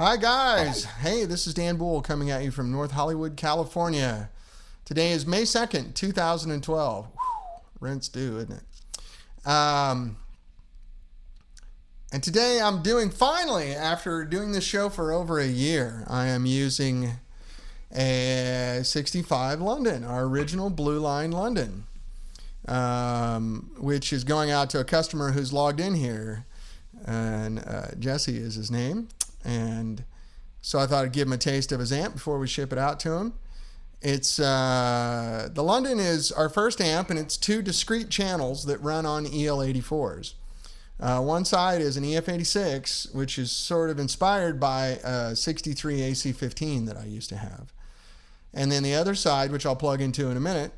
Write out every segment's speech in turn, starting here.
Hi guys. Hey, this is Dan Boul coming at you from North Hollywood, California. Today is May 2nd, 2012. Whew, rent's due, isn't it? And today I'm doing, finally, after doing this show for over a year, I am using a 65 London, our original Blue Line London, which is going out to a customer who's logged in here, and Jesse is his name. And so I thought I'd give him a taste of his amp before we ship it out to him. It's the London is our first amp, and it's two discrete channels that run on EL84s. One side is an EF86, which is sort of inspired by a 63 AC15 that I used to have. And then the other side, which I'll plug into in a minute,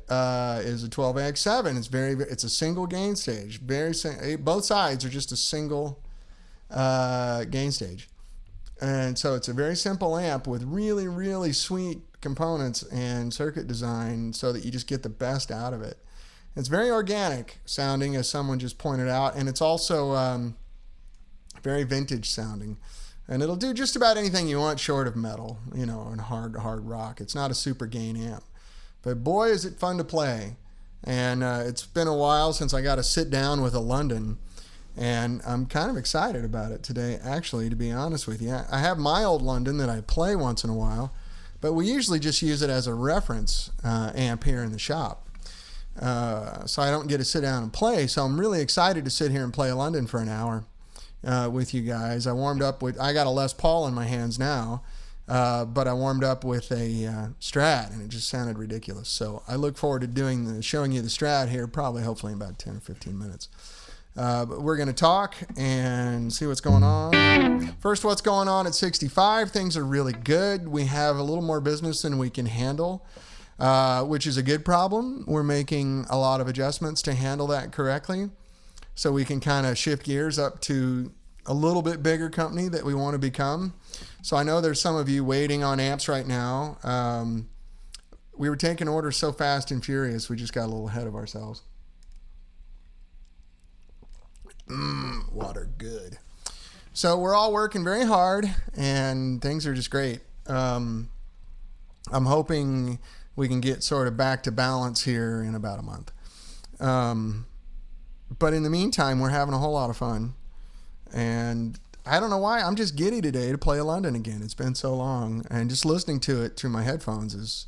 is a 12AX7. It's a single gain stage. Both sides are just a single gain stage. And so it's a very simple amp with really, really sweet components and circuit design so that you just get the best out of it. It's very organic sounding, as someone just pointed out, and it's also very vintage sounding. And it'll do just about anything you want short of metal, and hard rock. It's not a super gain amp. But boy, is it fun to play. And it's been a while since I got to sit down with a London. And I'm kind of excited about it today, actually, to be honest with you. I have my old London that I play once in a while, but we usually just use it as a reference amp here in the shop. So I don't get to sit down and play. So I'm really excited to sit here and play a London for an hour with you guys. I got a Les Paul in my hands now, but I warmed up with a Strat, and it just sounded ridiculous. So I look forward to showing you the Strat here, hopefully in about 10 or 15 minutes. But we're going to talk and see what's going on. First, what's going on at 65? Things are really good. We have a little more business than we can handle, which is a good problem. We're making a lot of adjustments to handle that correctly, so we can kind of shift gears up to a little bit bigger company that we want to become. So I know there's some of you waiting on amps right now. We were taking orders so fast and furious, we just got a little ahead of ourselves. Water, good. So we're all working very hard, and things are just great. I'm hoping we can get sort of back to balance here in about a month. But in the meantime, we're having a whole lot of fun. And I don't know why, I'm just giddy today to play a London again. It's been so long, and just listening to it through my headphones is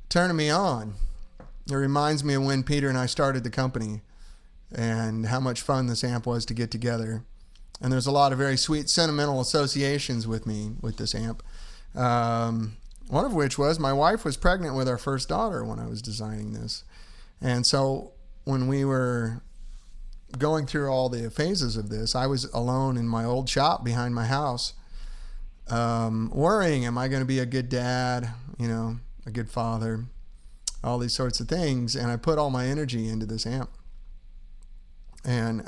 turning me on. It reminds me of when Peter and I started the company and how much fun this amp was to get together. And there's a lot of very sweet sentimental associations with me with this amp. One of which was my wife was pregnant with our first daughter when I was designing this. And so when we were going through all the phases of this, I was alone in my old shop behind my house, worrying, am I going to be a good dad, a good father, all these sorts of things. And I put all my energy into this amp. And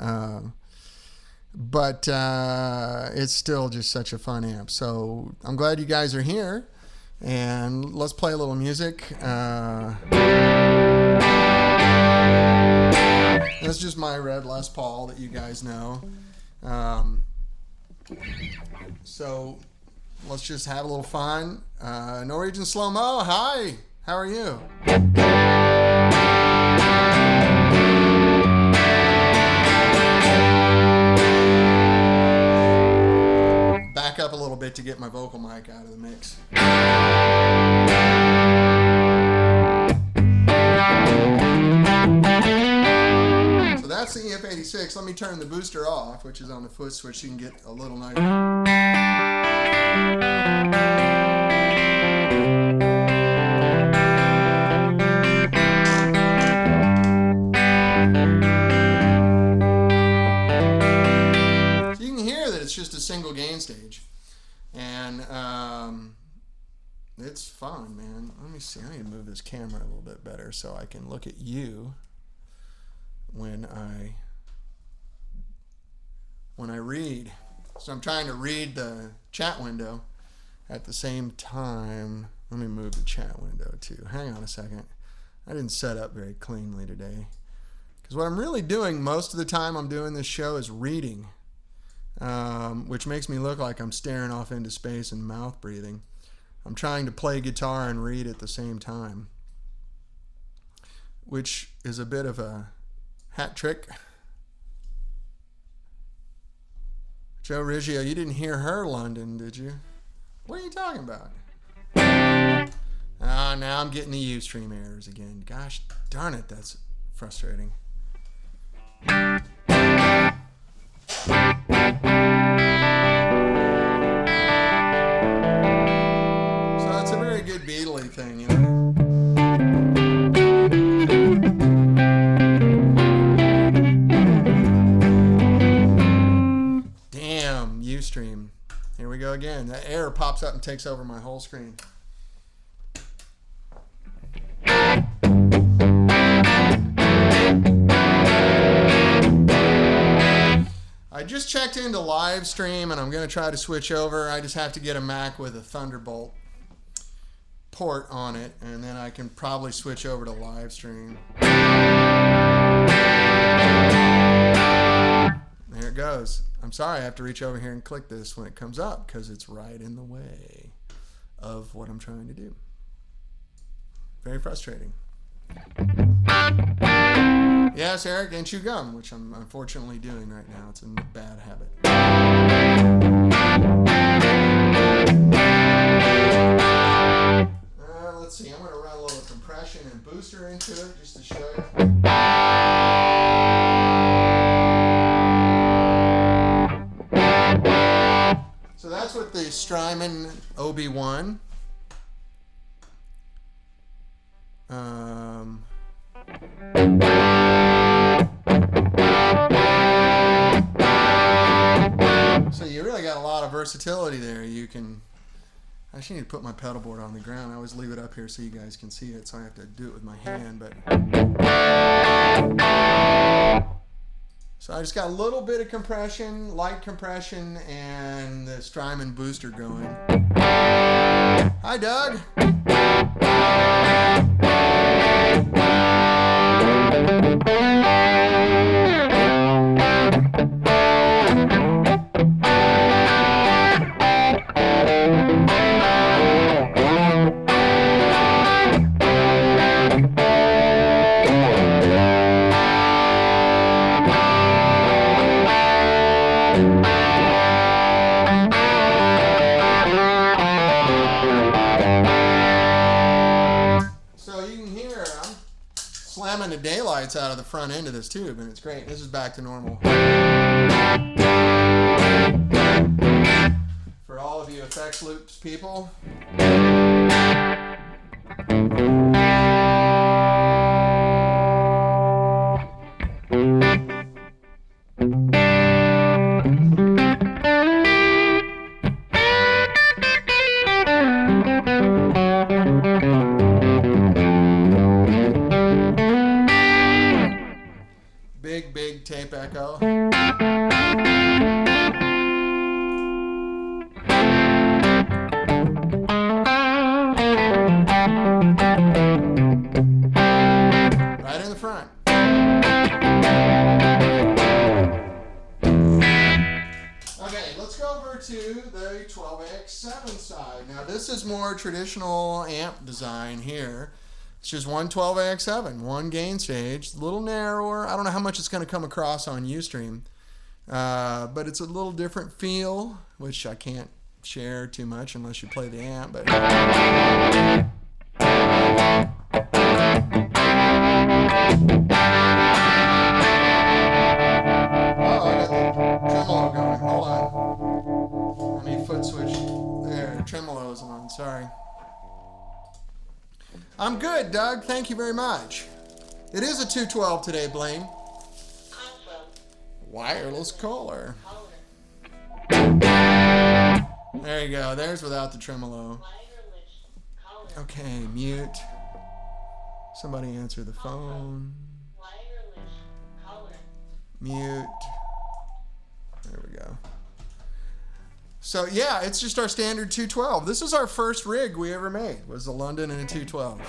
but it's still just such a fun amp. So I'm glad you guys are here, and let's play a little music. That's just my red Les Paul that you guys know. So let's just have a little fun. Norwegian Slow-Mo, hi, how are you? Back up a little bit to get my vocal mic out of the mix. So that's the EF86. Let me turn the booster off, which is on the foot switch, so you can get a little nice. It's just a single gain stage, and it's fun, man. Let me see, I need to move this camera a little bit better so I can look at you when I read. So I'm trying to read the chat window at the same time. Let me move the chat window too. Hang on a second. I didn't set up very cleanly today, because what I'm really doing most of the time I'm doing this show is reading. which makes me look like I'm staring off into space and mouth breathing. I'm trying to play guitar and read at the same time, which is a bit of a hat trick. Joe Riggio, you didn't hear her London, did you? What are you talking about? Now I'm getting the Ustream errors again. Gosh darn it, that's frustrating. So it's a very good Beatley thing, you know. Damn, Ustream. Here we go again. That error pops up and takes over my whole screen. I just checked into live stream and I'm going to try to switch over. I just have to get a Mac with a Thunderbolt port on it, and then I can probably switch over to live stream. There it goes. I'm sorry I have to reach over here and click this when it comes up because it's right in the way of what I'm trying to do. Very frustrating. Yes, Eric, and chew gum, which I'm unfortunately doing right now. It's a bad habit. Let's see. I'm going to run a little compression and booster into it just to show you. So that's with the Strymon OB1. So you really got a lot of versatility there. You can... I actually need to put my pedal board on the ground. I always leave it up here so you guys can see it, so I have to do it with my hand. But so I just got a little bit of compression, light compression, and the Strymon booster going. Hi, Doug. Slamming the daylights out of the front end of this tube, and it's great. This is back to normal. For all of you effects loops people. Big tape echo. Right in the front. Okay, let's go over to the 12AX7 side. Now this is more traditional amp design here. It's just one 12AX7, one gain stage, a little narrower. I don't know how much it's going to come across on Ustream, but it's a little different feel, which I can't share too much unless you play the amp. But oh, I got the tremolo going. Hold on. Let me foot switch. There, tremolo's on. Sorry. I'm good, Doug. Thank you very much. It is a 212 today, Blaine. Awesome. Wireless caller. There you go. There's without the tremolo. Okay, mute. Somebody answer the phone. Mute. There we go. So yeah, it's just our standard 212. This is our first rig we ever made, was the London and a 212.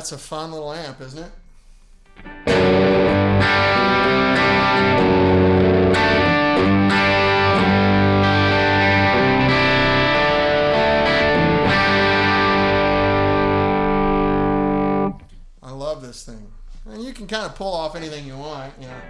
that's a fun little amp, isn't it? I love this thing. And you can kind of pull off anything you want, you know.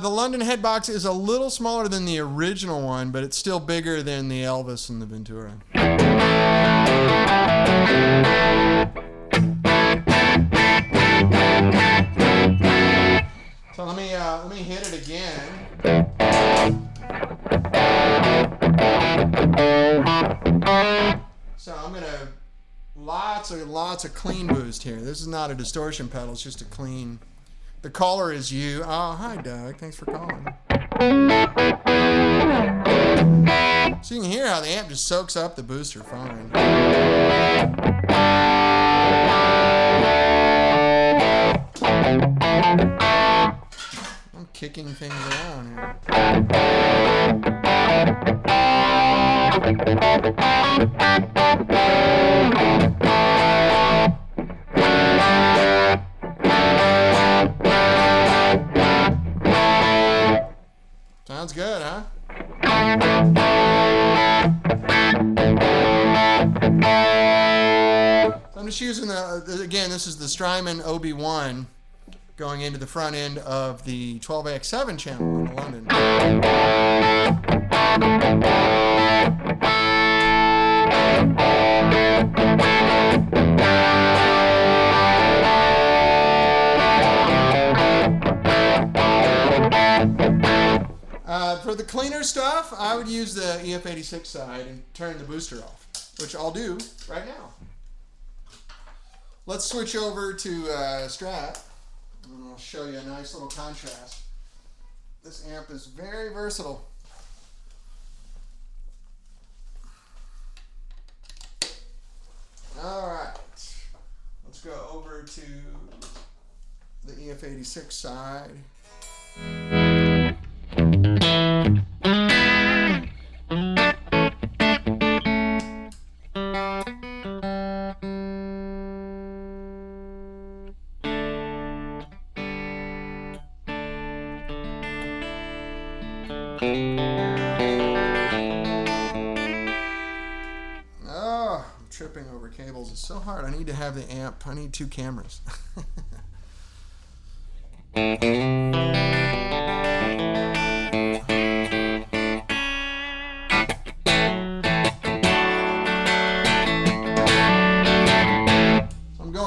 The London headbox is a little smaller than the original one, but it's still bigger than the Elvis and the Ventura. So let me hit it again. So I'm gonna lots of clean boost here. This is not a distortion pedal; it's just a clean. The caller is you. Oh, hi, Doug. Thanks for calling. So you can hear how the amp just soaks up the booster fine. I'm kicking things around here. Sounds good, huh? So I'm just using again, this is the Strymon OB1 going into the front end of the 12AX7 channel in London. For the cleaner stuff, I would use the EF86 side and turn the booster off, which I'll do right now. Let's switch over to Strat, and I'll show you a nice little contrast. This amp is very versatile. All right, let's go over to the EF86 side. Oh, I'm tripping over cables. It's so hard. I need to have the amp. I need two cameras.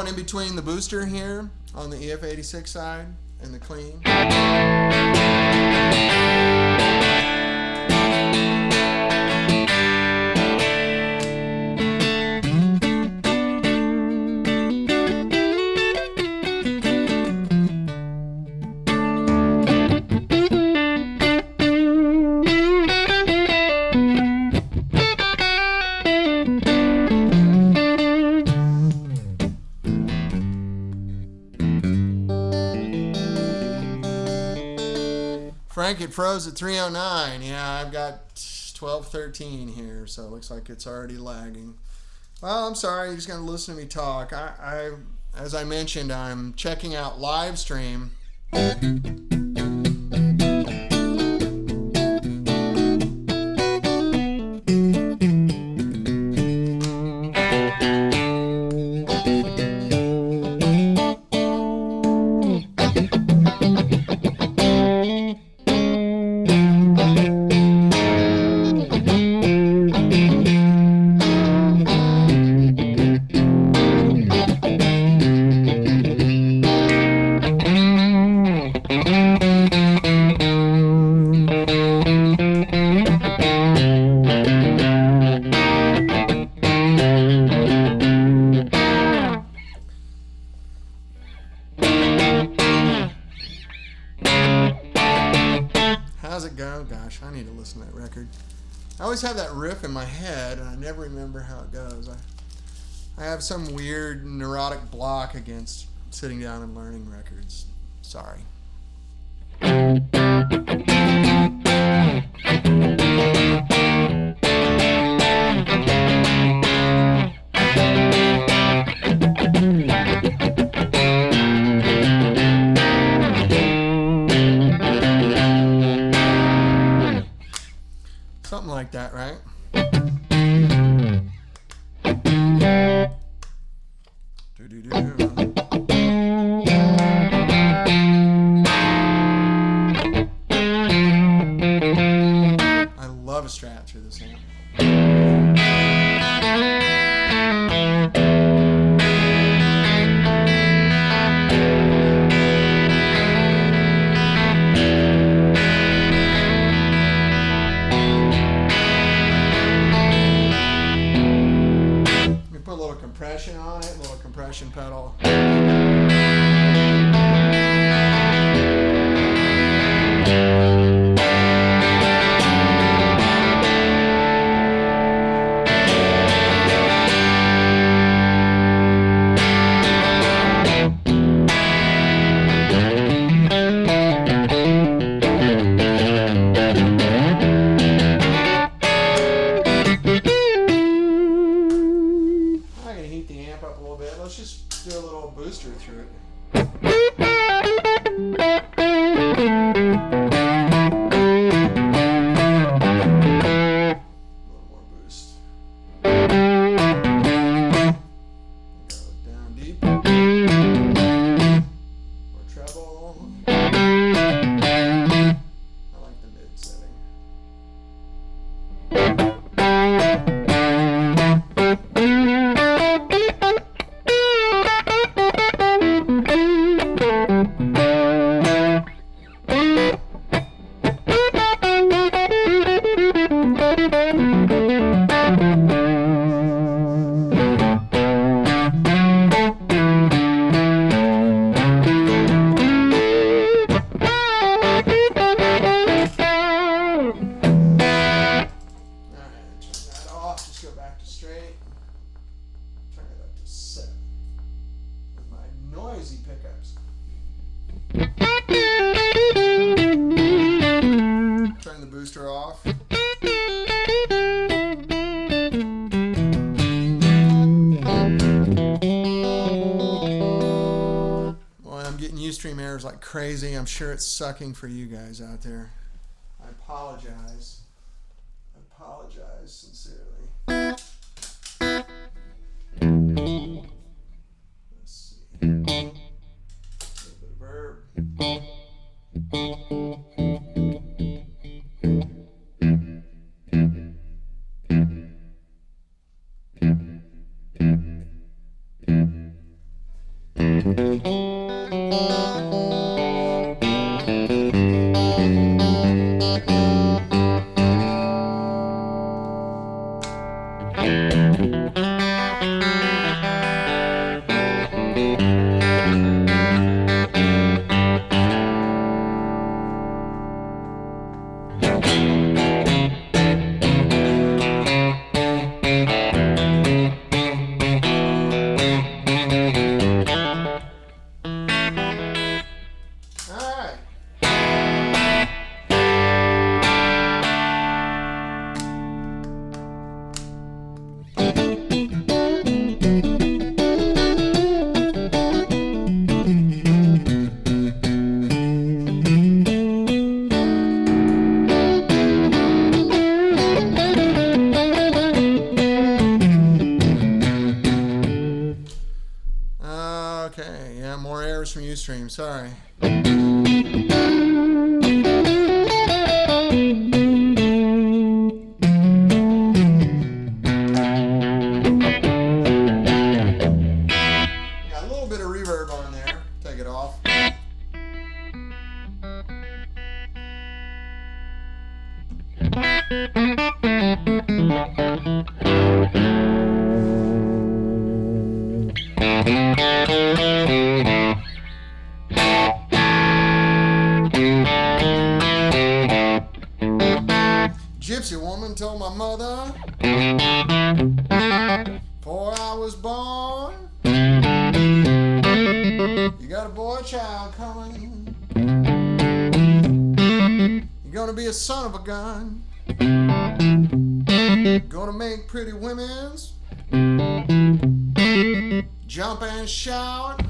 In between the booster here on the EF86 side and the clean. Frank, it froze at 309. Yeah, I've got 1213 here, so it looks like it's already lagging. Well, I'm sorry, you're just going to listen to me talk. As I mentioned, I'm checking out live stream. How's it go? Gosh, I need to listen to that record. I always have that riff in my head, and I never remember how it goes. I have some weird neurotic block against sitting down and learning records. Sorry. Something like that, right? I love a strat through this amp. Put a little compression on it, a little compression pedal. Let's just do a little booster through it. A little more boost. Go down deep. More treble. I like the mid setting. Go back to straight. Turn it up to 7 with my noisy pickups. Turn the booster off. Boy, I'm getting Ustream errors like crazy. I'm sure it's sucking for you guys out there. I apologize. I apologize sincerely. Let's see. A little bit of verb. Okay, yeah, more errors from Ustream, sorry. Yeah, a little bit of reverb on there, take it off. gypsy woman told my mother before I was born, you got a boy child coming. You're gonna be a son of a gun. Gonna make pretty women's jump and shout.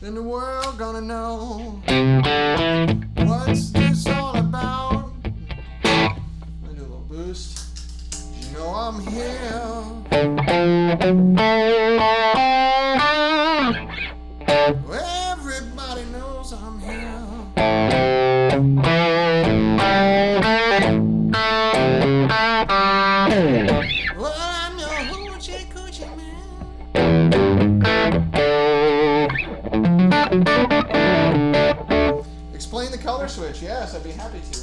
Then the world gonna know what's this all about. Let me do a little boost. You know I'm here. Everybody knows I'm here. Well, I'm your hoochie coochie man. Explain the color switch. Yes, I'd be happy to.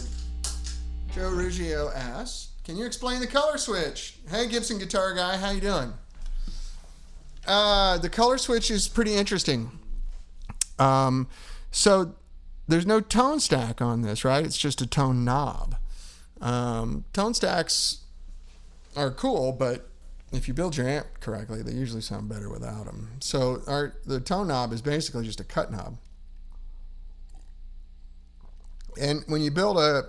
Joe Ruggiero asks, can you explain the color switch? Hey, Gibson guitar guy, how you doing? The color switch is pretty interesting. So there's no tone stack on this, right? It's just a tone knob. Tone stacks are cool, but if you build your amp correctly, they usually sound better without them. So the tone knob is basically just a cut knob. And when you build a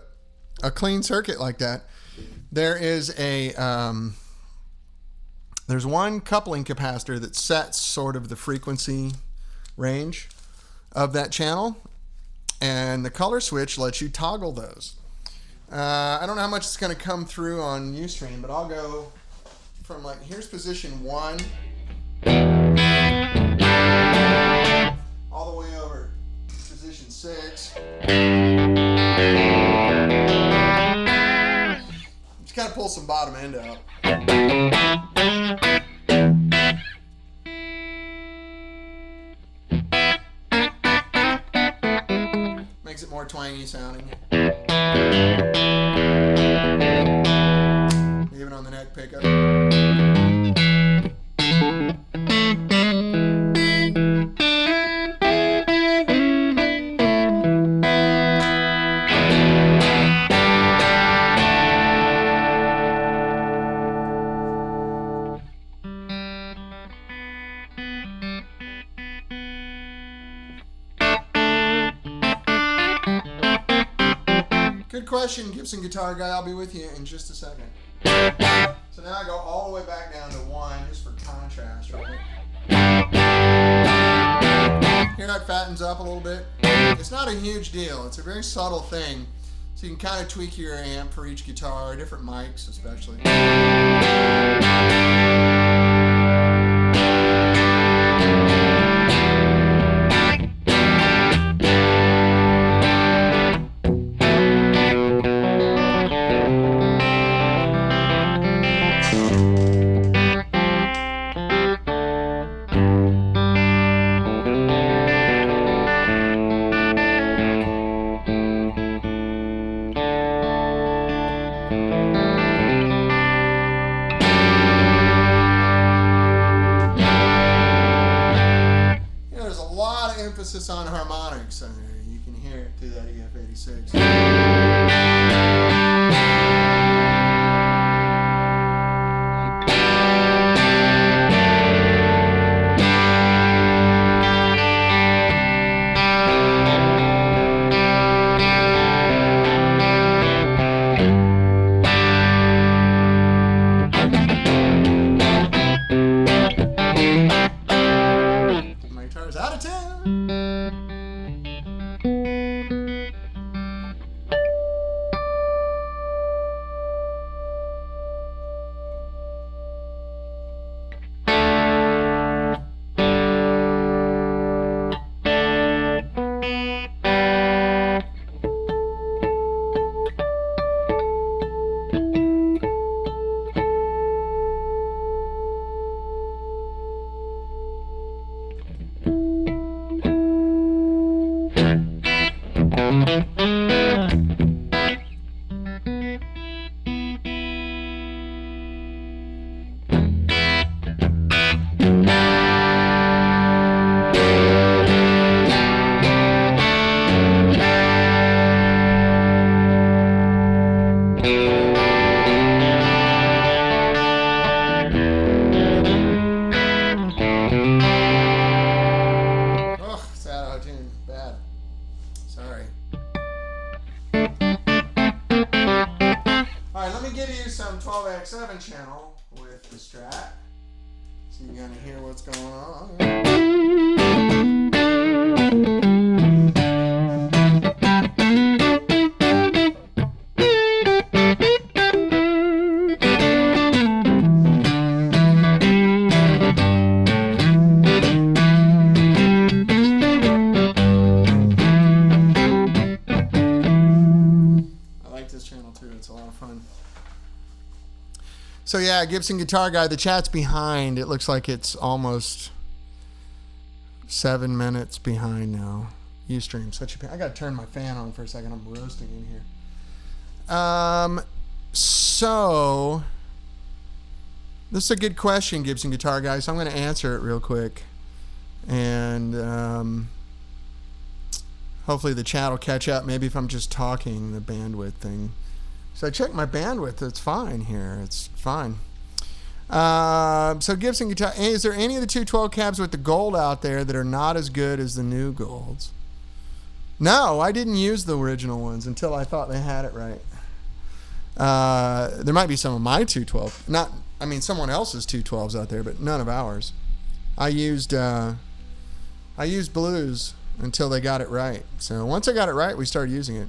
clean circuit like that, there is there's one coupling capacitor that sets sort of the frequency range of that channel, and the color switch lets you toggle those. I don't know how much it's going to come through on Ustream, but I'll go from like, here's position 1 all the way over to position 6. Just kind of pull some bottom end up. Makes it more twangy sounding. Even on the neck pickup. Good question, Gibson guitar guy. I'll be with you in just a second. So now I go all the way back down to 1 just for contrast, right? Here that fattens up a little bit. It's not a huge deal. It's a very subtle thing. So you can kind of tweak your amp for each guitar, different mics especially. Emphasis on harmonics. You can hear it through that EF86. My guitar's out of tune. Sorry. All right, let me give you some 12x7 channel with the Strat, so you're gonna hear what's going on. It's a lot of fun. So yeah, Gibson Guitar Guy, the chat's behind. It looks like it's almost 7 minutes behind now. Ustream, such a pain. I gotta turn my fan on for a second. I'm roasting in here. So this is a good question, Gibson Guitar Guy, so I'm gonna answer it real quick. And hopefully the chat will catch up. Maybe if I'm just talking, the bandwidth thing. So I checked my bandwidth. It's fine here. It's fine. So Gibson Guitar, is there any of the 212 cabs with the gold out there that are not as good as the new golds? No, I didn't use the original ones until I thought they had it right. There might be some of my 212. Someone else's 212s out there, but none of ours. I used blues until they got it right. So once I got it right, we started using it.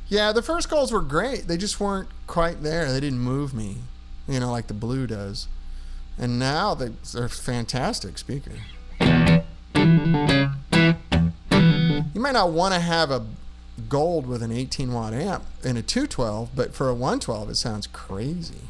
Yeah, the first golds were great. They just weren't quite there. They didn't move me, like the blue does. And now they're a fantastic speaker. You might not want to have a gold with an 18-watt amp in a 212, but for a 112, it sounds crazy.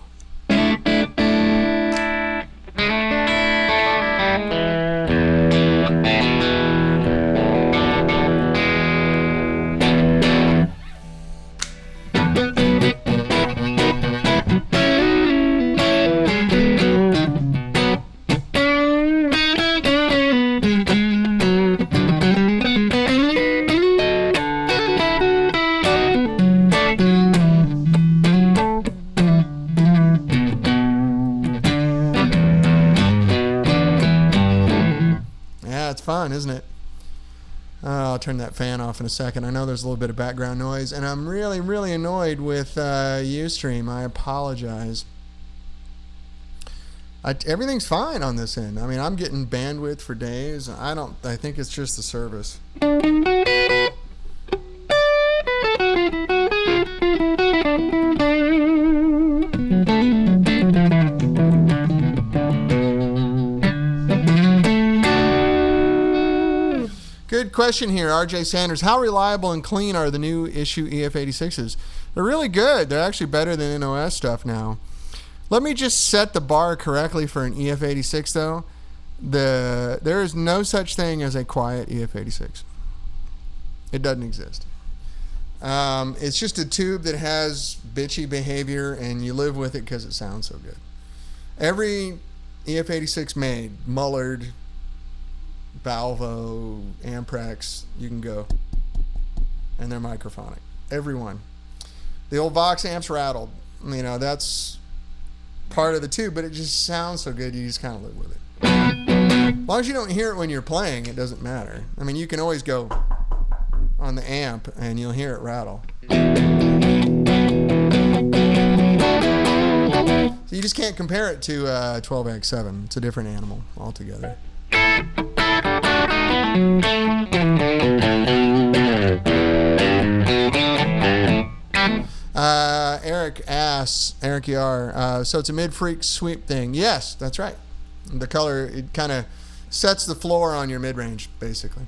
Fun, isn't it? I'll turn that fan off in a second. I know there's a little bit of background noise, and I'm really, really annoyed with Ustream. I apologize. Everything's fine on this end. I'm getting bandwidth for days. I think it's just the service. Good question here, RJ Sanders. How reliable and clean are the new issue EF86s? They're really good. They're actually better than NOS stuff now. Let me just set the bar correctly for an EF86 though. There is no such thing as a quiet EF86. It doesn't exist. It's just a tube that has bitchy behavior, and you live with it because it sounds so good. Every EF86 made, Mullard, Valvo, Amprex, you can go. And they're microphonic. Every one. The old Vox amps rattled. That's part of the tube, but it just sounds so good, you just kind of live with it. As long as you don't hear it when you're playing, it doesn't matter. You can always go on the amp and you'll hear it rattle. So you just can't compare it to 12x7. It's a different animal altogether. Eric asks, Eric ER, so it's a mid-freak sweep thing. Yes, that's right. The color, it kind of sets the floor on your mid-range, basically.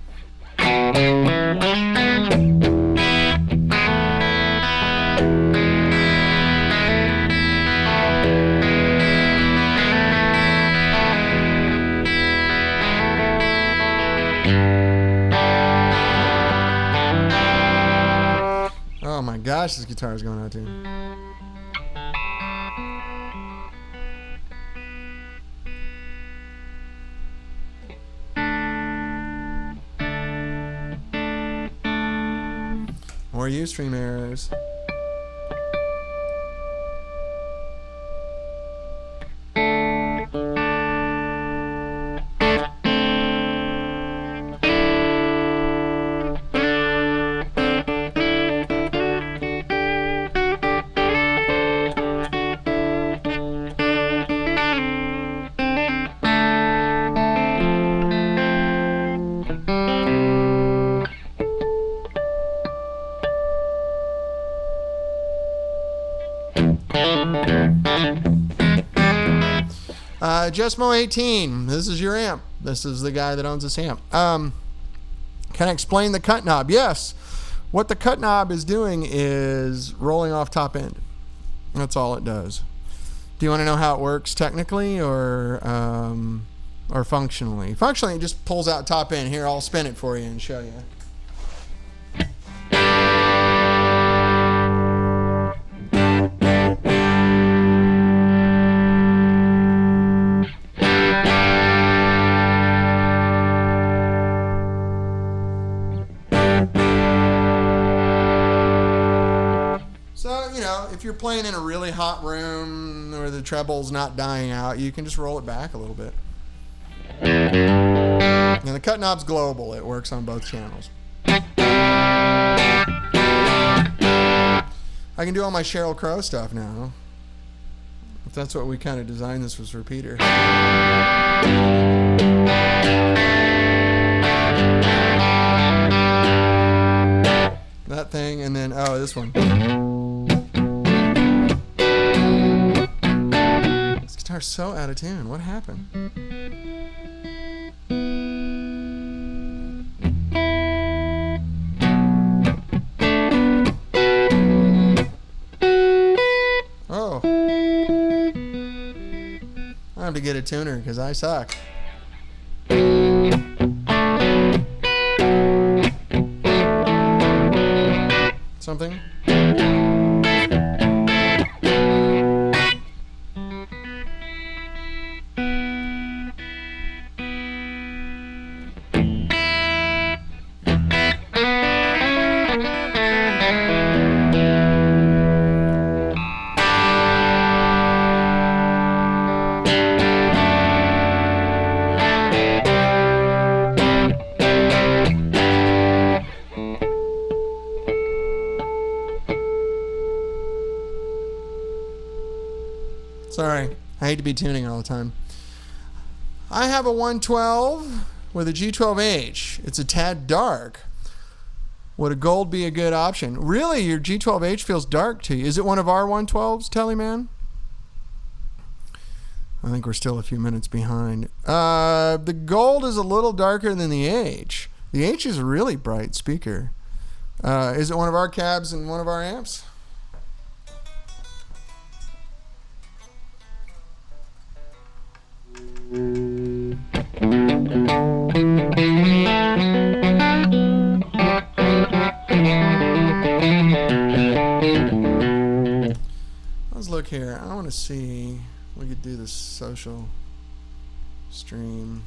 Oh my gosh, this guitar is going out too. More Ustream errors. Jesmo 18. This is your amp. This is the guy that owns this amp. Can I explain the cut knob? Yes. What the cut knob is doing is rolling off top end. That's all it does. Do you want to know how it works technically or functionally? Functionally, it just pulls out top end. Here, I'll spin it for you and show you. If you're playing in a really hot room where the treble's not dying out, you can just roll it back a little bit. And the cut knob's global. It works on both channels. I can do all my Sheryl Crow stuff now. If that's what we kind of designed this was for Peter. That thing, and then, oh, this one. Guitar's so out of tune. What happened? Oh. I have to get a tuner because I suck. Something? Sorry, I hate to be tuning all the time. I have a 112 with a G12H. It's a tad dark. Would a gold be a good option? Really, your G12H feels dark to you. Is it one of our 112s, Tellyman? I think we're still a few minutes behind. The gold is a little darker than the H. The H is a really bright speaker. Is it one of our cabs and one of our amps? Let's look here. I want to see. We could do the social stream.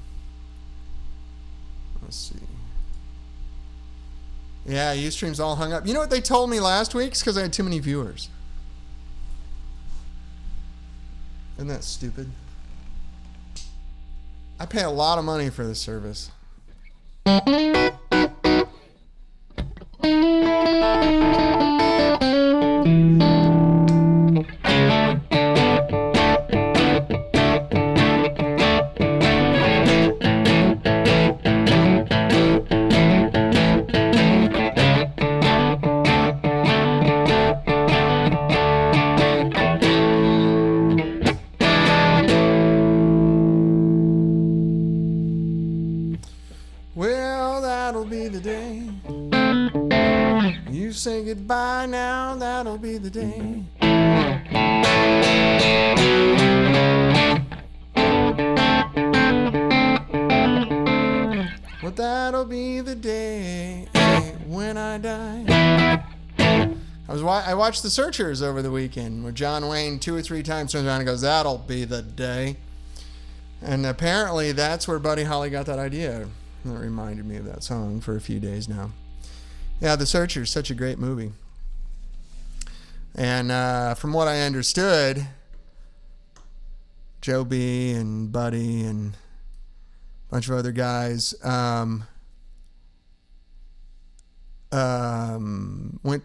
Let's see. Yeah, Ustream's all hung up. You know what they told me last week? It's because I had too many viewers. Isn't that stupid? I pay a lot of money for this service. Well, that'll be the day. You say goodbye now, that'll be the day. Well, that'll be the day when I die. I watched The Searchers over the weekend where John Wayne 2 or 3 times turns around and goes, that'll be the day. And apparently that's where Buddy Holly got that idea. That reminded me of that song for a few days now. Yeah, The Searchers, such a great movie. And from what I understood, Joe B. and Buddy and a bunch of other guys went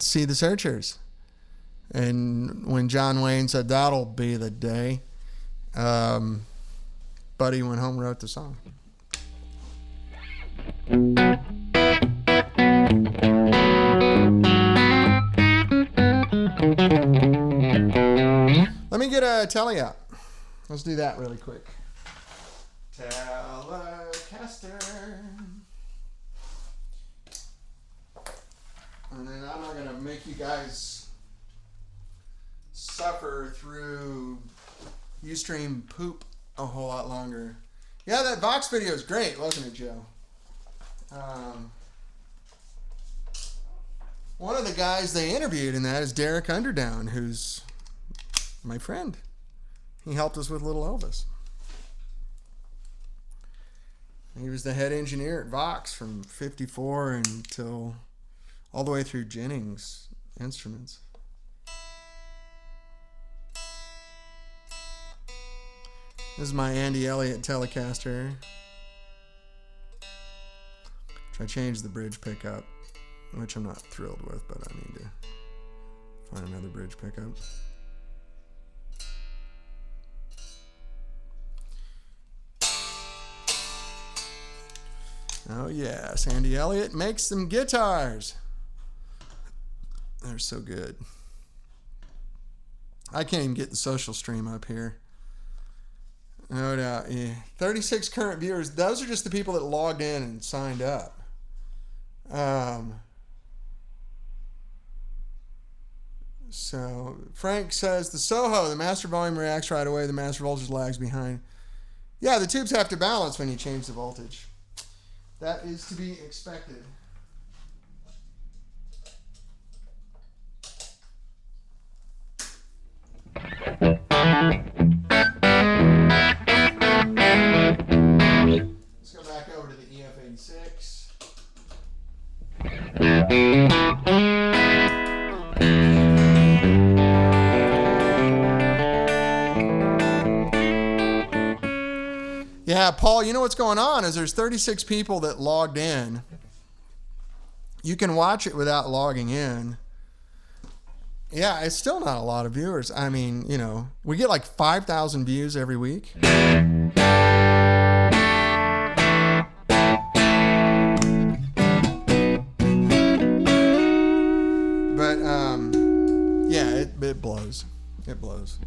to see The Searchers. And when John Wayne said, that'll be the day, Buddy went home and wrote the song. Let me get telly out. Let's do that really quick. Telecaster. And then I'm not going to make you guys suffer through Ustream poop a whole lot longer. Yeah, that Vox video is great, wasn't it, Joe? One of the guys they interviewed in that is Derek Underdown, who's my friend. He helped us with Little Elvis. He was the head engineer at Vox from 54 until all the way through Jennings Instruments. This is my Andy Elliott Telecaster. I changed the bridge pickup, which I'm not thrilled with, but I need to find another bridge pickup. Oh yes, Andy Elliott makes some guitars. They're so good. I can't even get the social stream up here. No doubt. Yeah. 36 current viewers. Those are just the people that logged in and signed up. So Frank says the Soho, the master volume reacts right away. The master voltage lags behind. Yeah, the tubes have to balance when you change the voltage. That is to be expected. Let's go back over to the EF86. Yeah, Paul, you know what's going on is there's 36 people that logged in. You can watch it without logging in. Yeah, it's still not a lot of viewers. I mean, you know, we get like 5,000 views every week. But, yeah, it blows. It blows.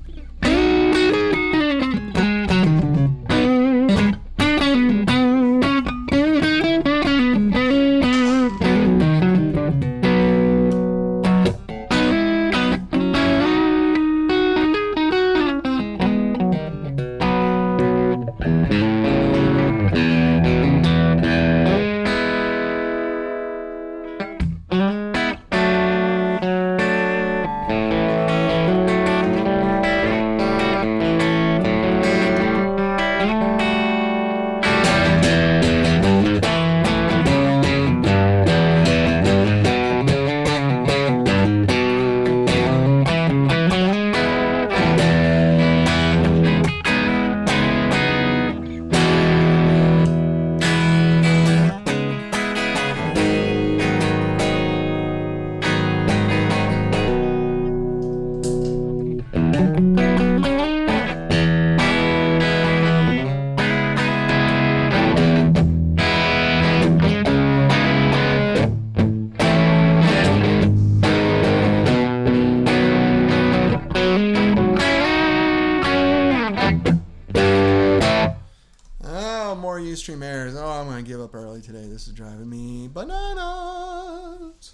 Ustream errors. Oh, I'm going to give up early today. This is driving me bananas.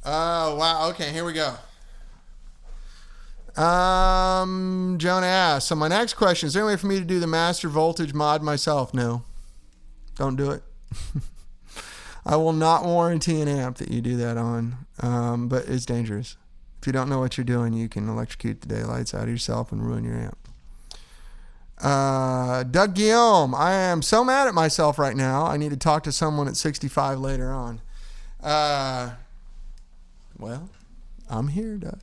Oh, wow. Okay, here we go. Joan asks, so my next question, is there any way for me to do the master voltage mod myself? No. Don't do it. I will not warranty an amp that you do that on, but it's dangerous. If you don't know what you're doing, you can electrocute the daylights out of yourself and ruin your amp. Doug Guillaume, I am so mad at myself right now. I need to talk to someone at 65 later on. Well, I'm here, Doug.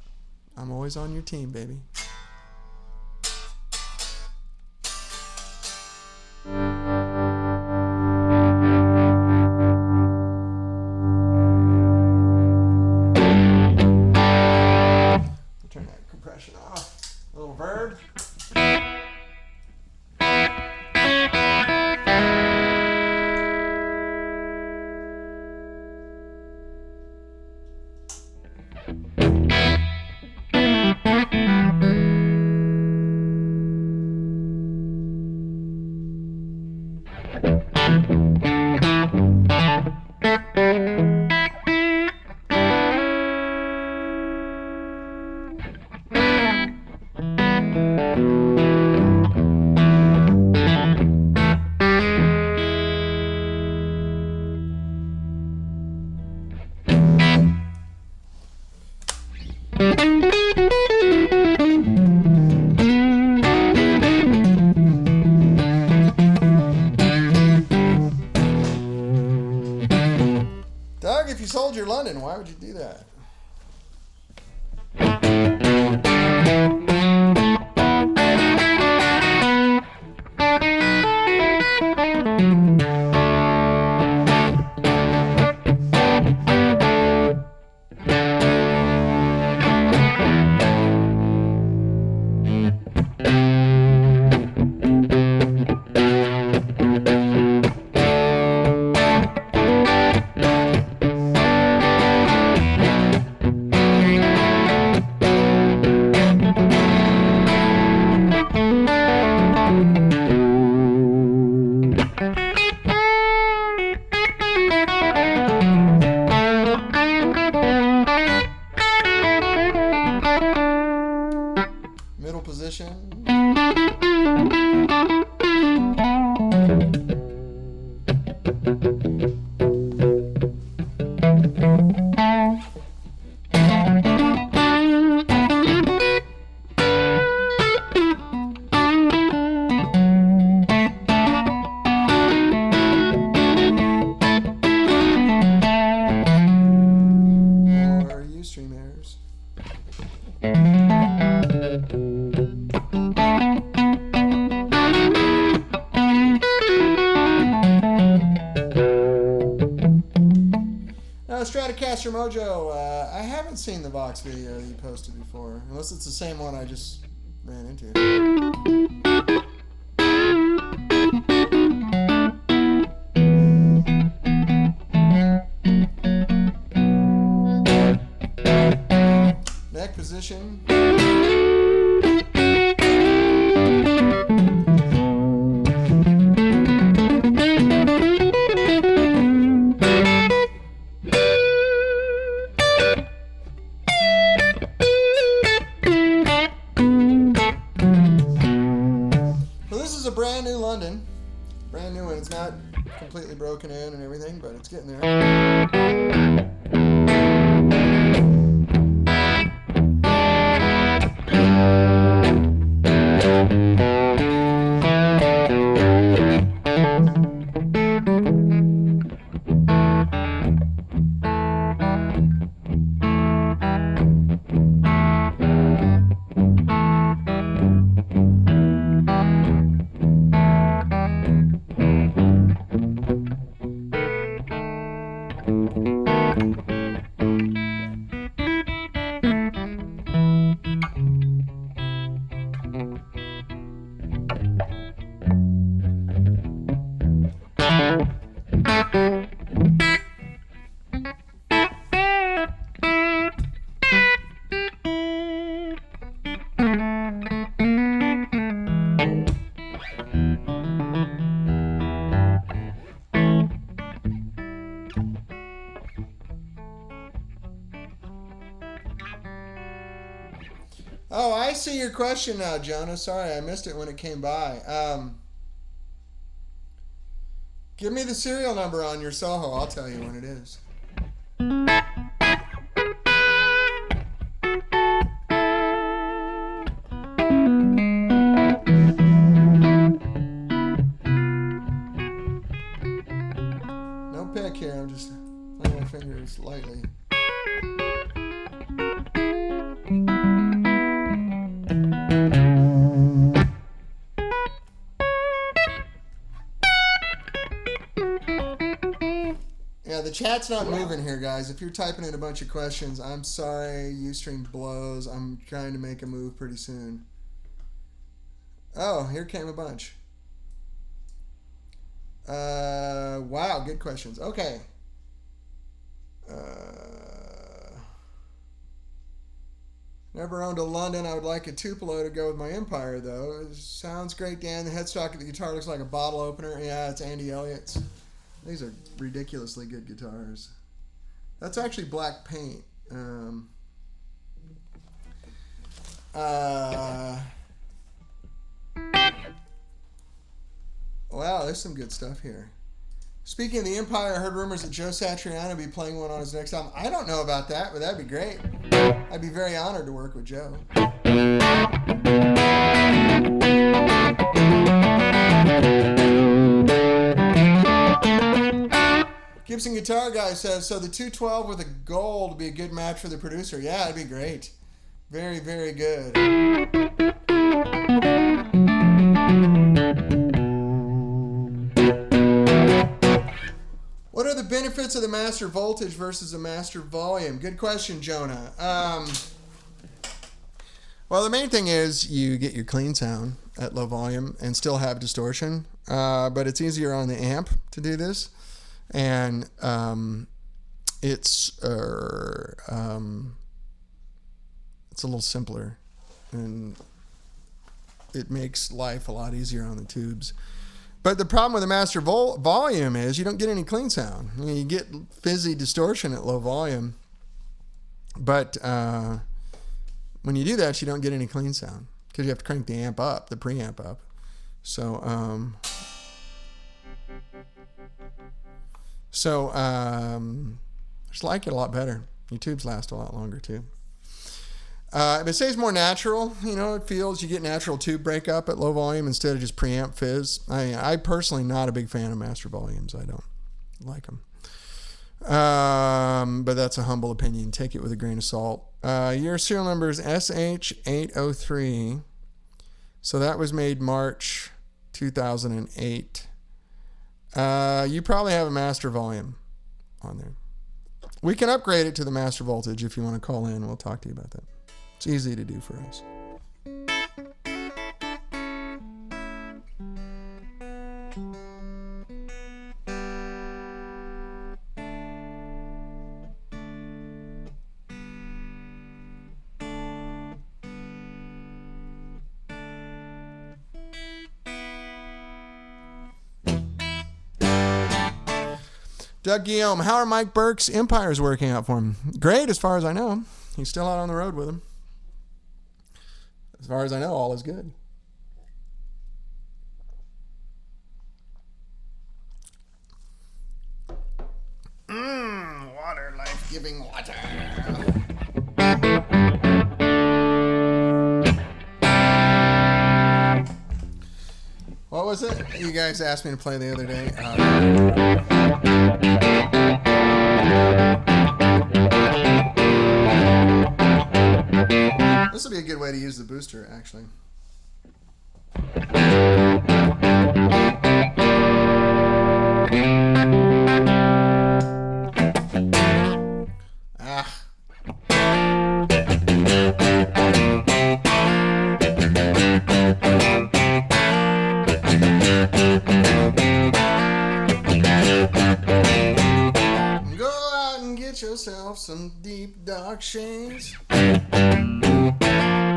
I'm always on your team, baby. Turn that compression off. A little verb. sold your London. Why would you do that? Middle position. Or Ustream errors. Stratocaster Mojo, I haven't seen the Vox video that you posted before, unless it's the same one I just ran into. Neck position. Brand new London, brand new one. It's not completely broken in and everything, but it's getting there. Oh, I see your question now, Jonah. Sorry, I missed it when it came by. Give me the serial number on your Soho. I'll tell you when it is. No pick here. I'm just playing my fingers lightly. Yeah, the chat's not moving here, guys. If you're typing in a bunch of questions, I'm sorry. Ustream blows. I'm trying to make a move pretty soon. Oh, here came a bunch. Wow, good questions. Okay. Never owned a London. I would like a Tupelo to go with my Empire, though. It sounds great, Dan. The headstock of the guitar looks like a bottle opener. Yeah, it's Andy Elliott's. These are ridiculously good guitars. That's actually black paint. Wow, there's some good stuff here. Speaking of the Empire, I heard rumors that Joe Satriani will be playing one on his next album. I don't know about that, but that'd be great. I'd be very honored to work with Joe. Give Gibson Guitar Guy says, so the 212 with a gold would be a good match for the producer. Yeah, it'd be great. Very, very good. What are the benefits of the master voltage versus the master volume? Good question, Jonah. Well, the main thing is you get your clean sound at low volume and still have distortion, but it's easier on the amp to do this, and it's a little simpler, and it makes life a lot easier on the tubes. But the problem with the master volume is you don't get any clean sound. I mean, you get fizzy distortion at low volume, but when you do that, you don't get any clean sound because you have to crank the amp up, the preamp up. So, I just like it a lot better. Your tubes last a lot longer too. It stays more natural. You know, it feels, you get natural tube breakup at low volume instead of just preamp fizz. I personally not a big fan of master volumes. I don't like them. But that's a humble opinion. Take it with a grain of salt. Your serial number is SH803. So that was made March 2008. You probably have a master volume on there. We can upgrade it to the master voltage if you want to call in. We'll talk to you about that. It's easy to do for us. Doug Guillaume, how are Mike Burke's Empires working out for him? Great, as far as I know. He's still out on the road with him. As far as I know, all is good. Water, life-giving water. What was it you guys asked me to play the other day? This would be a good way to use the booster, actually. Go out and get yourself some deep dark shades.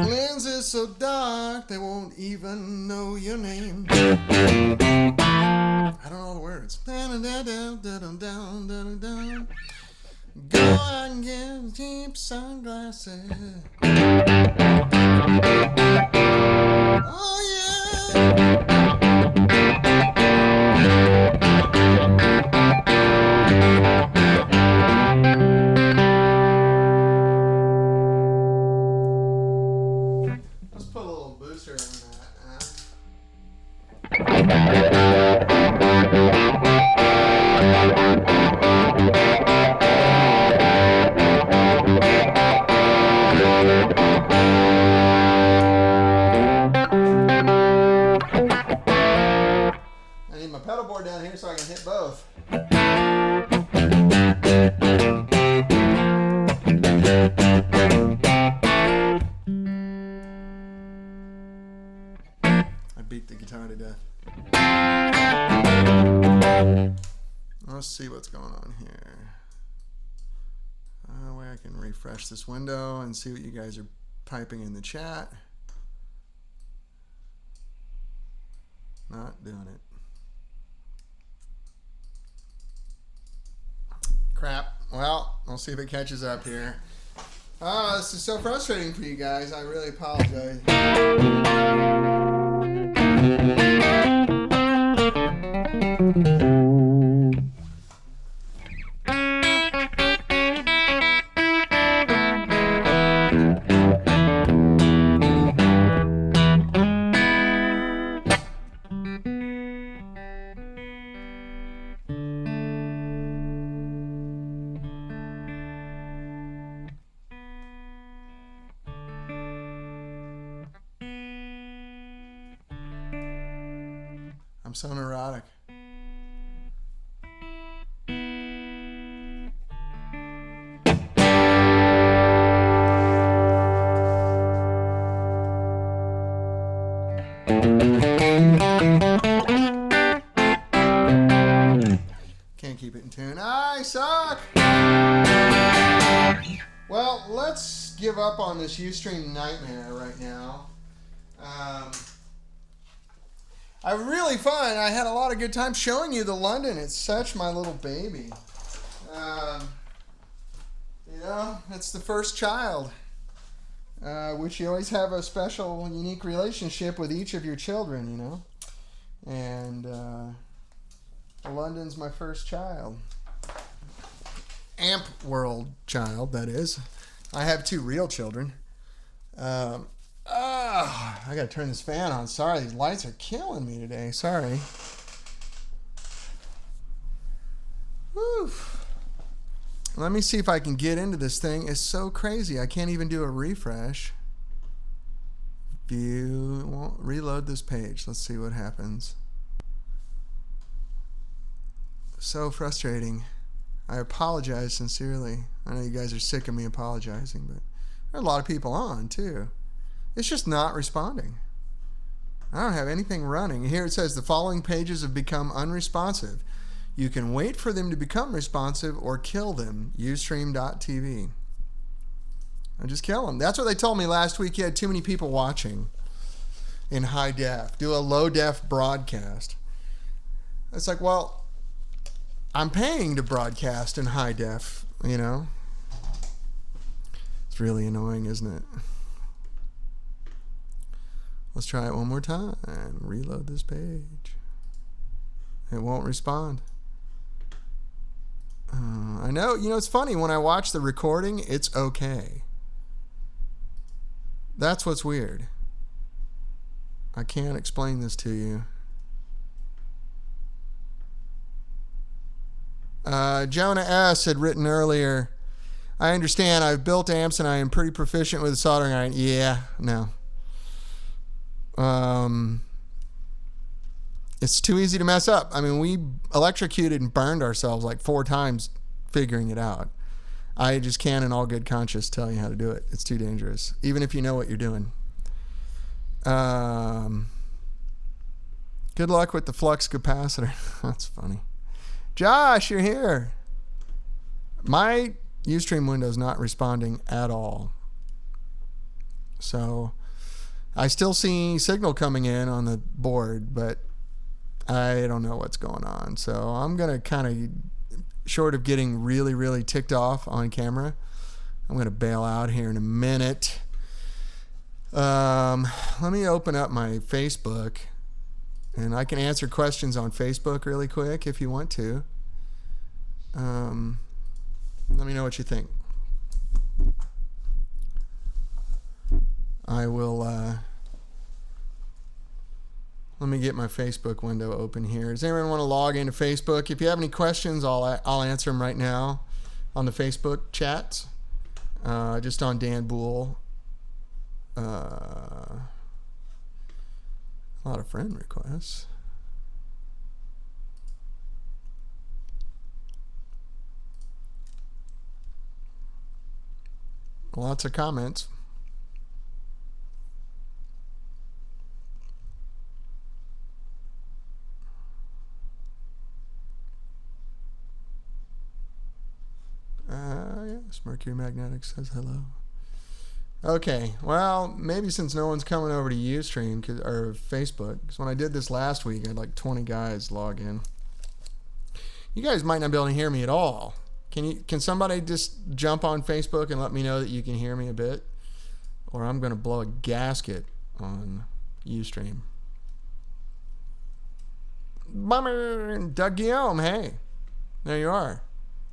Lenses so dark they won't even know your name. I don't know the words. Go out and get cheap sunglasses. Oh yeah. Down here so I can hit both. I beat the guitar to death. Let's see what's going on here. Way I can refresh this window and see what you guys are typing in the chat. Not doing it. Crap. Well, I'll see if it catches up here. Oh, this is so frustrating for you guys. I really apologize. I'm so neurotic. Can't keep it in tune. I suck! Well, let's give up on this Ustream nightmare right now. I really fun. I had a lot of good time showing you the London. It's such my little baby. You know, it's the first child, which you always have a special, unique relationship with each of your children, you know. And London's my first child. Amp World child, that is. I have 2 real children. I gotta turn this fan on. Sorry, these lights are killing me today. Sorry. Whew. Let me see if I can get into this thing. It's so crazy. I can't even do a refresh. View. Won't reload this page. Let's see what happens. So frustrating. I apologize sincerely. I know you guys are sick of me apologizing, but there are a lot of people on too. It's just not responding. I don't have anything running. Here it says the following pages have become unresponsive. You can wait for them to become responsive or kill them. Ustream.tv. I just kill them. That's what they told me last week. You had too many people watching in high def. Do a low def broadcast. It's like, well, I'm paying to broadcast in high def, you know. It's really annoying, isn't it? Let's try it one more time. Reload this page. It won't respond. I know, you know, it's funny. When I watch the recording, it's okay. That's what's weird. I can't explain this to you. Jonah S. had written earlier, I understand I've built amps and I am pretty proficient with a soldering iron. Yeah, no. It's too easy to mess up. I mean, we electrocuted and burned ourselves like 4 times figuring it out. I just can't in all good conscience tell you how to do it. It's too dangerous, even if you know what you're doing. Good luck with the flux capacitor. That's funny. Josh, you're here. My Ustream window is not responding at all. So I still see signal coming in on the board, but I don't know what's going on. So I'm going to kind of, short of getting really, really ticked off on camera, I'm going to bail out here in a minute. Let me open up my Facebook, and I can answer questions on Facebook really quick if you want to. Let me know what you think. I will, let me get my Facebook window open here. Does anyone want to log into Facebook? If you have any questions, I'll answer them right now on the Facebook chat. Just on Dan Boul. A lot of friend requests. Lots of comments. Yes, Mercury Magnetics says hello. Okay, well, maybe since no one's coming over to Ustream or Facebook, because when I did this last week, I had like 20 guys log in. You guys might not be able to hear me at all. Can somebody just jump on Facebook and let me know that you can hear me a bit? Or I'm going to blow a gasket on Ustream. Bummer. Doug Guillaume, hey. There you are.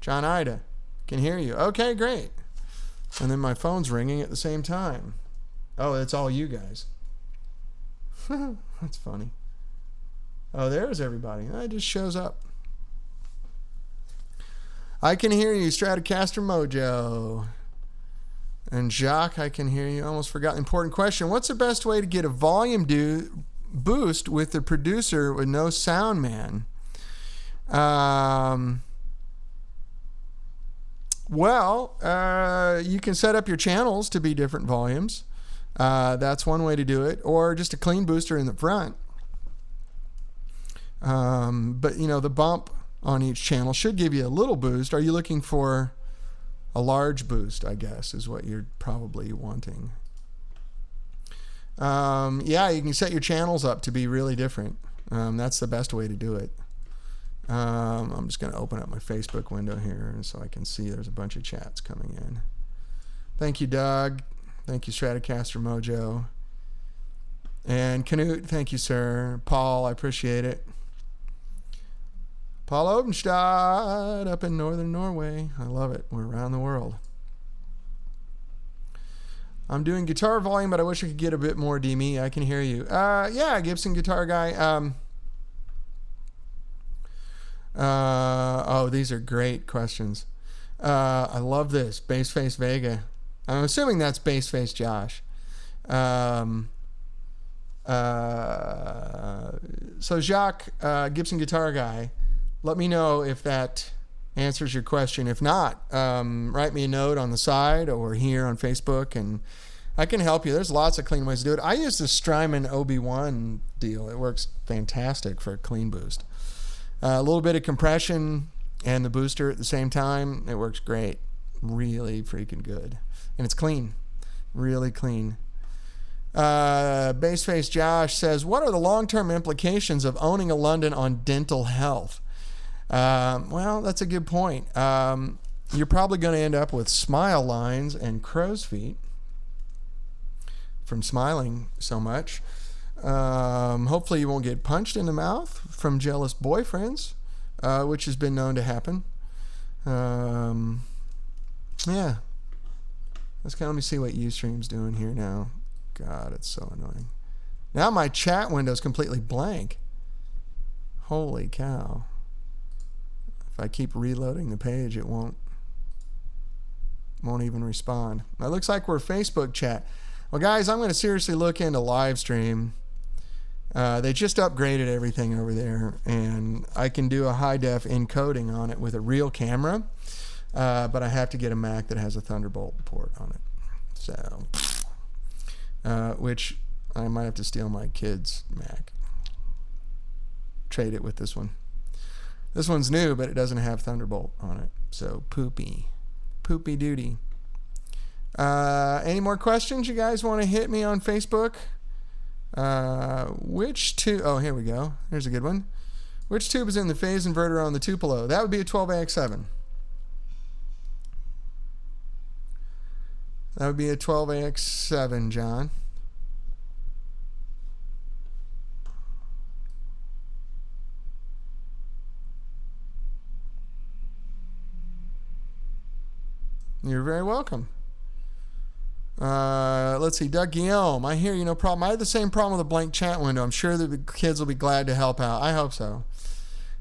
John Ida. Can hear you. Okay, great. And then my phone's ringing at the same time. Oh, it's all you guys. That's funny. Oh, there's everybody. It just shows up. I can hear you, Stratocaster Mojo. And Jacques, I can hear you. I almost forgot an important question. What's the best way to get a volume boost with the producer with no sound man? Well, you can set up your channels to be different volumes. That's one way to do it, or just a clean booster in the front. But the bump on each channel should give you a little boost. Are you looking for a large boost, I guess, is what you're probably wanting. Yeah, you can set your channels up to be really different. That's the best way to do it. I'm just going to open up my Facebook window here so I can see there's a bunch of chats coming in. Thank you, Doug. Thank you, Stratocaster Mojo. And Canute, thank you, sir. Paul, I appreciate it. Paul Odenstad up in northern Norway. I love it. We're around the world. I'm doing guitar volume, but I wish I could get a bit more DME. I can hear you. Yeah, Gibson Guitar Guy. Oh, these are great questions. I love this. Bassface Vega. I'm assuming that's Bassface Josh. So Jacques, Gibson Guitar Guy, let me know if that answers your question. If not, write me a note on the side or here on Facebook, and I can help you. There's lots of clean ways to do it. I use the Strymon OB1 deal. It works fantastic for a clean boost. A little bit of compression and the booster at the same time. It works great. Really freaking good. And it's clean. Really clean. Bassface Josh says, what are the long-term implications of owning a London on dental health? Well, that's a good point. You're probably going to end up with smile lines and crow's feet from smiling so much. Hopefully you won't get punched in the mouth from jealous boyfriends, which has been known to happen. Yeah. Let me see what Ustream's doing here now. God, it's so annoying. Now my chat window's completely blank. Holy cow. If I keep reloading the page, it won't even respond. It looks like we're Facebook chat. Well, guys, I'm going to seriously look into live stream. They just upgraded everything over there, and I can do a high def encoding on it with a real camera, but I have to get a Mac that has a Thunderbolt port on it. So, which I might have to steal my kid's Mac. Trade it with this one. This one's new, but it doesn't have Thunderbolt on it. So poopy duty. Any more questions you guys want to hit me on Facebook? Which tube? Oh, here we go. Here's a good one. Which tube is in the phase inverter on the Tupelo? That would be a 12AX7. That would be a 12AX7, John. You're very welcome. Let's see, Doug Guillaume. I hear you, no problem. I had the same problem with a blank chat window. I'm sure the kids will be glad to help out. I hope so.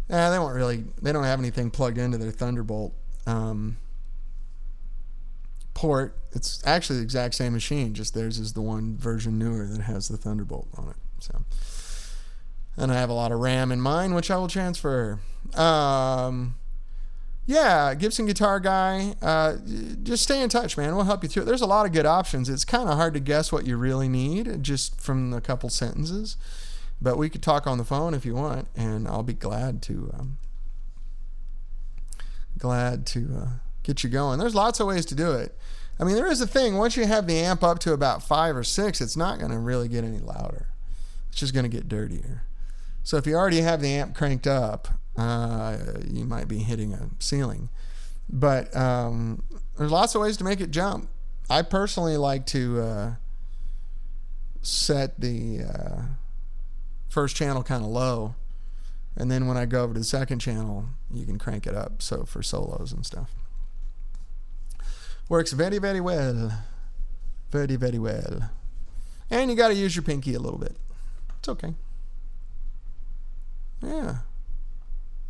They don't have anything plugged into their Thunderbolt port. It's actually the exact same machine, just theirs is the one version newer that has the Thunderbolt on it. So, and I have a lot of RAM in mine, which I will transfer. Yeah, Gibson Guitar Guy, just stay in touch, man. We'll help you through it. There's a lot of good options. It's kind of hard to guess what you really need just from a couple sentences. But we could talk on the phone if you want, and I'll be glad to get you going. There's lots of ways to do it. I mean, there is a thing. Once you have the amp up to about 5 or 6, it's not going to really get any louder. It's just going to get dirtier. So if you already have the amp cranked up, you might be hitting a ceiling. But there's lots of ways to make it jump. I personally like to set the first channel kind of low, and then when I go over to the second channel, you can crank it up, so for solos and stuff. Works very, very well. Very, very well. And you got to use your pinky a little bit. It's okay. Yeah.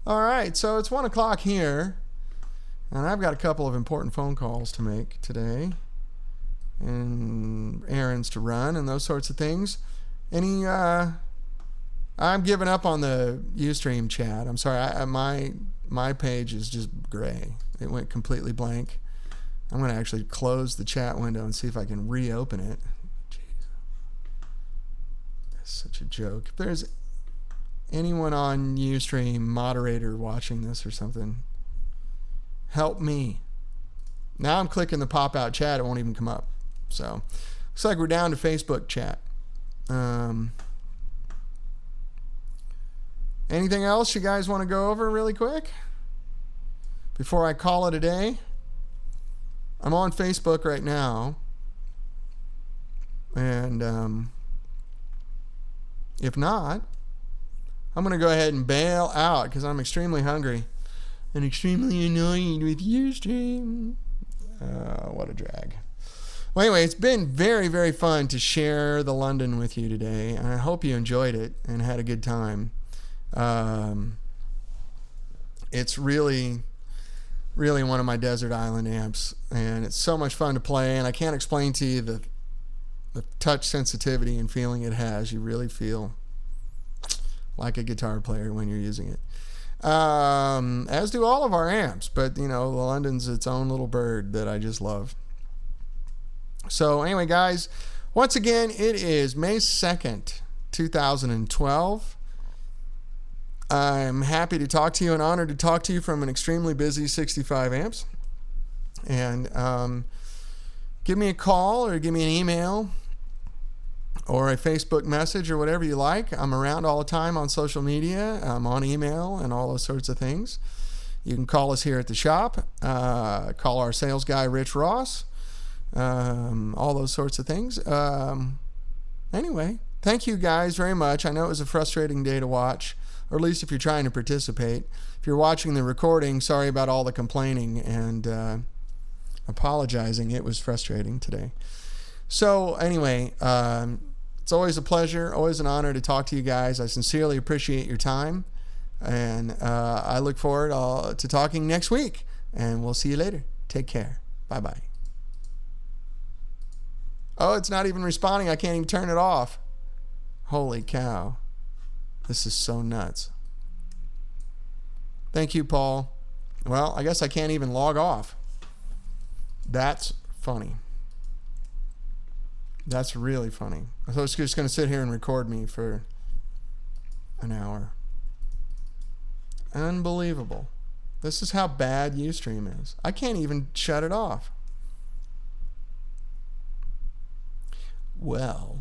All right, so it's 1 o'clock here, and I've got a couple of important phone calls to make today, and errands to run, and those sorts of things. Any I'm giving up on the Ustream chat. I'm sorry. My page is just gray. It went completely blank. I'm going to actually close the chat window and see if I can reopen it. Jeez. That's such a joke. If there's anyone on Ustream, moderator, watching this or something, help me. Now I'm clicking the pop-out chat. It won't even come up. So looks like we're down to Facebook chat. Anything else you guys want to go over really quick before I call it a day? I'm on Facebook right now, and if not, I'm going to go ahead and bail out because I'm extremely hungry and extremely annoyed with Ustream. What a drag. Well, anyway, it's been very, very fun to share the London with you today, and I hope you enjoyed it and had a good time. It's really one of my desert island amps, and it's so much fun to play, and I can't explain to you the touch sensitivity and feeling it has. You really feel like a guitar player when you're using it, as do all of our amps, but the London's its own little bird that I just love. So anyway, guys, once again, it is May 2nd, 2012. I'm happy to talk to you and honored to talk to you from an extremely busy 65 amps. And give me a call or give me an email or a Facebook message or whatever you like. I'm around all the time on social media. I'm on email and all those sorts of things. You can call us here at the shop. Call our sales guy, Rich Ross. All those sorts of things. Anyway, thank you guys very much. I know it was a frustrating day to watch, or at least if you're trying to participate. If you're watching the recording, sorry about all the complaining and apologizing. It was frustrating today. So anyway, it's always a pleasure, always an honor to talk to you guys. I sincerely appreciate your time, and I look forward to talking next week, and we'll see you later. Take care. Bye-bye. Oh, it's not even responding. I can't even turn it off. Holy cow. This is so nuts. Thank you, Paul. Well, I guess I can't even log off. That's funny. That's really funny. I thought it was just going to sit here and record me for an hour. Unbelievable. This is how bad Ustream is. I can't even shut it off. Well.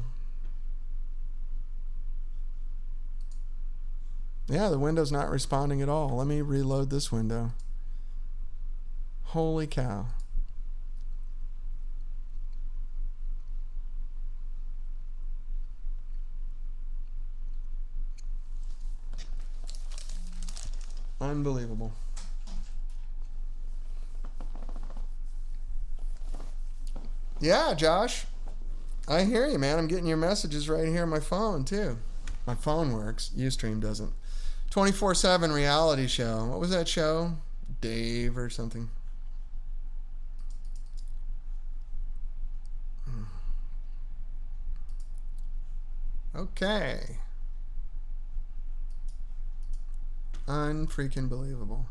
Yeah, the window's not responding at all. Let me reload this window. Holy cow. Unbelievable. Yeah, Josh. I hear you, man. I'm getting your messages right here on my phone, too. My phone works. Ustream doesn't. 24/7 reality show. What was that show? Dave or something. Okay. Unfreaking believable.